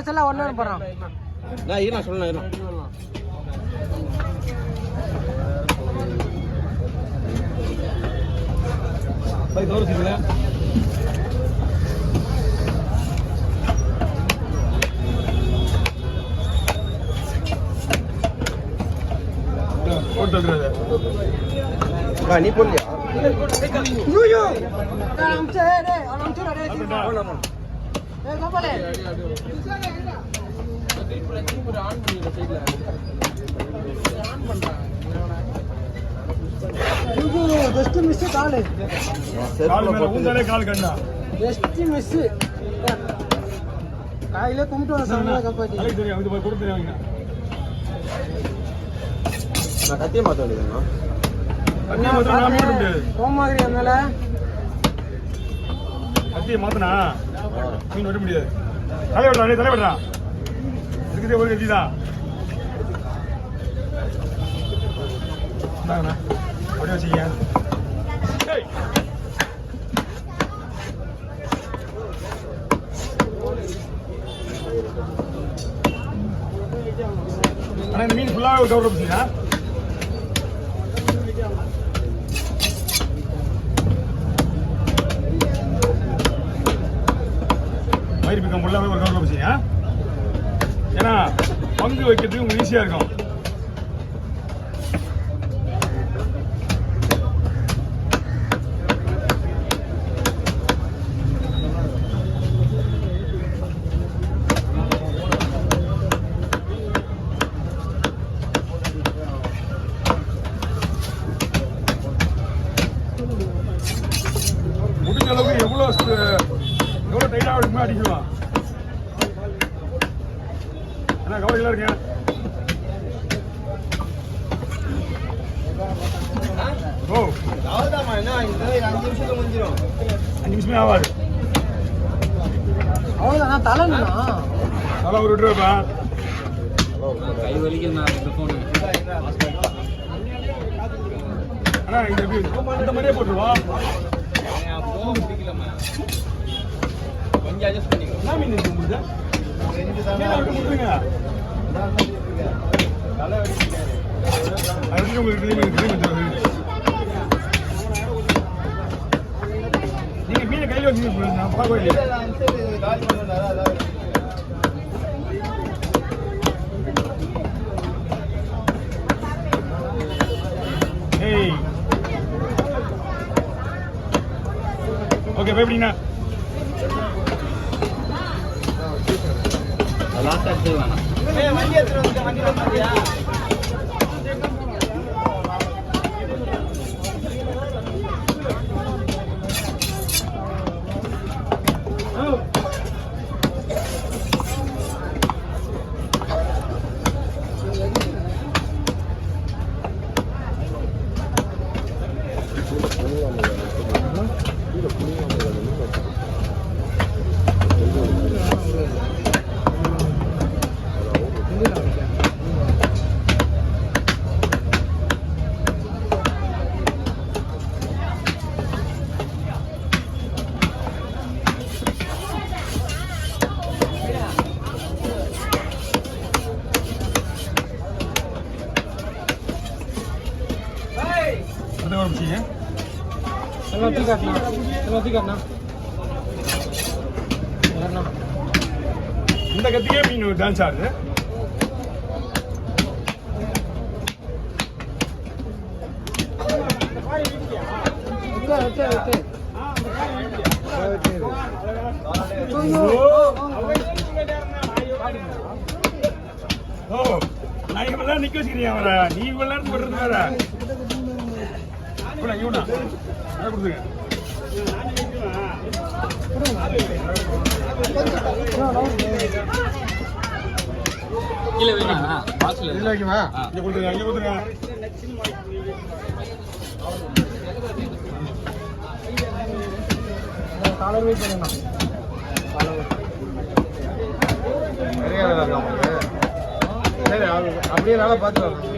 சொல்ல ஒண்ணு போறான். நான் சொல்லணும் பை தோறுச்சுங்களா நீ போடலையா? ஜஸ்ட் மிஸ் கால் கால் கண்ணா ஜஸ்ட் மிஸ் காலையில கும்பிட்டு சாமி காப்பாத்தி தெரியும் இது போய் கொடுத்து தெரியும் நான் கத்திய மாத்த வேண்டியதுண்ணா கத்திய மாத்த நான் மாத்த முடியாது கோம் மாதிரி அதனால கத்திய மாத்தனா மீன் வெட்ட முடியாது தலை விடுறா இருக்குதே ஒரு கத்தி தான் இந்தாங்கண்ணா அப்படியே வச்சுக்கீங்க ஆனால் இந்த மீன் ஃபுல்லாக கவர் வச்சுக்கீங்க மயிர் பிக்கம் ஃபுல்லாகவே ஒரு கவர் வச்சுக்கீங்க ஏன்னா பங்கு வைக்கிறதுக்கு உங்களுக்கு ஈஸியாக இருக்கும் முடிஞ்ச அளவுக்கு எவ்வளோ டைட்டாக இருக்குமோ அடிக்கலாம் ஏன்னா கவலைகளாக இருக்கேன் ஓ 5 நிமிஷமே ஆகாது அவ்வளோதான் தலை ஒரு விட்டுருப்பா கை வலிக்குது நான் இந்த ஃபோனு அண்ணா இந்த மாதிரியே போட்டுருவோம் கொஞ்சம் அட்ஜஸ்ட் பண்ணிக்கோ என்ன மீன் இருக்கு உங்களுக்கு கொடுத்துருங்க அது உங்களுக்கு நீங்க மீனை கையில் வச்சு நான் பார்க்கவே இல்லையா ஏய் ஓகே பயப்படிங்கண்ணா லாஸ்ட் எடுத்து வேணாம் வண்டி எடுத்துட்டு வண்டி வந்துயா இந்த கத்தியே மீன் டான்ஸ் ஆடுது ஓ நான் இவெல்லாம் நிக்க வச்சுக்கிறீங்க அவரை நீ விளையாட்டு போடுறது வேற இவனா கொடுத்துங்க கீழே வைங்க பாக்ஸ்ல இல்ல வைக்கவா இங்க கொடுத்துங்க காலர் வெயிட் பண்ணணும் நிறைய வேலை இருக்கா உங்களுக்கு சரி அப்படியே நல்லா பார்த்து வரணும்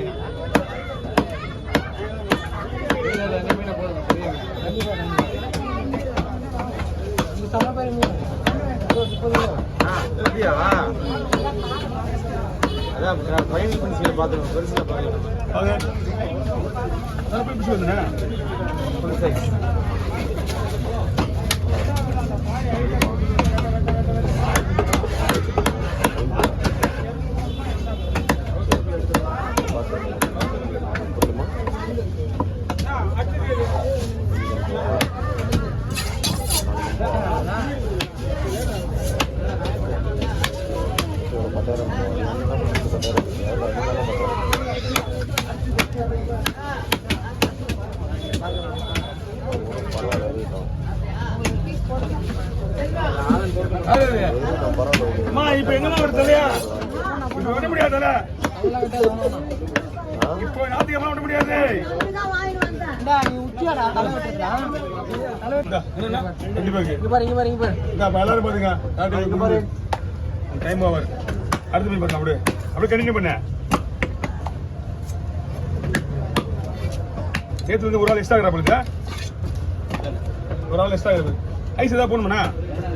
சம பேர் எப்படியா அதான் ஃபைனல் பிரின்சிபல் பார்த்துருக்கோம் பெருசில் பார்க்கலாம் அது நான் போய் பிடிச்சி வந்தேன் ஃபுல் சைஸ் அம்மா இப்ப எங்கம்மா வருது தலையா இப்ப விட முடியாதுல்ல இப்போ ஞாத்திகமா விட முடியாது நீ உச்சியாடா தலை வெட்டுறா தலை வெட்டு கண்டிப்பா இருக்கு இங்க பாரு இங்க பாரு இங்க பாரு இந்த எல்லாரும் பாருங்க இங்க பாரு டைம் ஓவர் அடுத்த மீன் பாருங்க அப்படியே கண்டினியூ பண்ண நேற்று வந்து ஒரு ஆள் எக்ஸ்ட்ரா இருக்கிறா ஒரு ஆள் எக்ஸ்ட்ரா இருக்கு ஐஸ் ஏதாவது போடணும்னா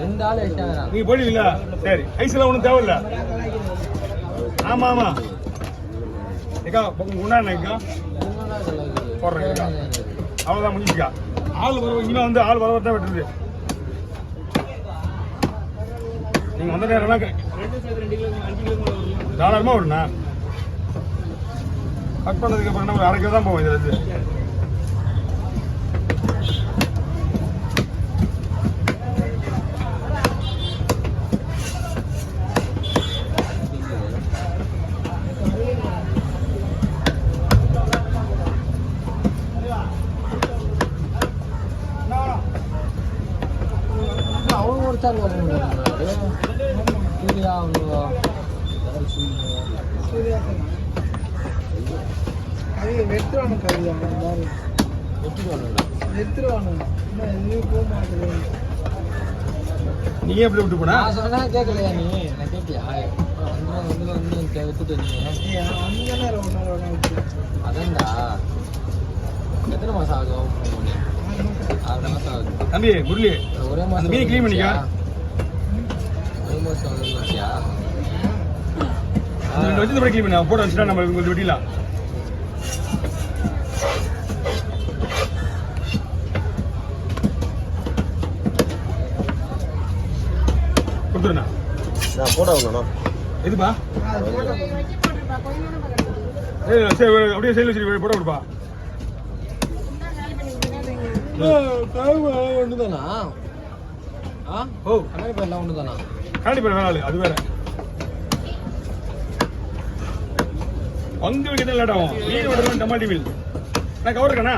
ரெண்டு ஆள் எக்ஸ்ட்ரா நீங்க போடுவீங்களா சரி ஐஸ் எல்லாம் ஒன்றும் தேவையில்ல ஆமா ஆமா ஏக்கா உண்டாக்கா போடுறேன் அவ்வளோதான் முடிஞ்சுக்கா ஆள் வர இனிமே வந்து ஆள் வர தான் வெட்டுறது நீங்க வந்த நேரம்னா தாராளமாக விடுண்ணா கட் பண்ணதுக்கு அப்புறம் நம்ம அரைக்க தான் போவோம் இதுல இருந்து அவங்க ஒரு சார் சூர்யா அவங்க அது வெட்டுவானு கவிதை வெட்டுவானு போக மாட்டேன் நீங்க எப்படி விட்டு போனா நான் சொன்னா கேட்கலையா நீ நான் கேட்கலையா வந்து விட்டுட்டு அதான்டா எத்தனை மாசம் ஆகும் 6 மாசம் ஆகுது தம்பி முரளி ஒரே மாசம் மீன் க்ளீன் பண்ணிக்க ஒரு மாசம் ஆகுதுச்சியா அந்த 2 வச்சு க்ளீன் பண்ணி போட வச்சுட்டா நம்ம உங்களுக்கு வெட்டிடலாம் கொடுத்துருண்ணா நான் போட வரணும் எதுப்பா சரி அப்படியே சைடில் வச்சு போட கொடுப்பா ஒண்ணுதானா ஓ கண்டிப்பா எல்லாம் ஒண்ணுதானா கண்டிப்பா வேணாலும் அது வேற வந்து வைக்கிறது லேட் ஆகும் மீன் விடுறது டமாட்டி மீன் நான் கவர் இருக்கேண்ணா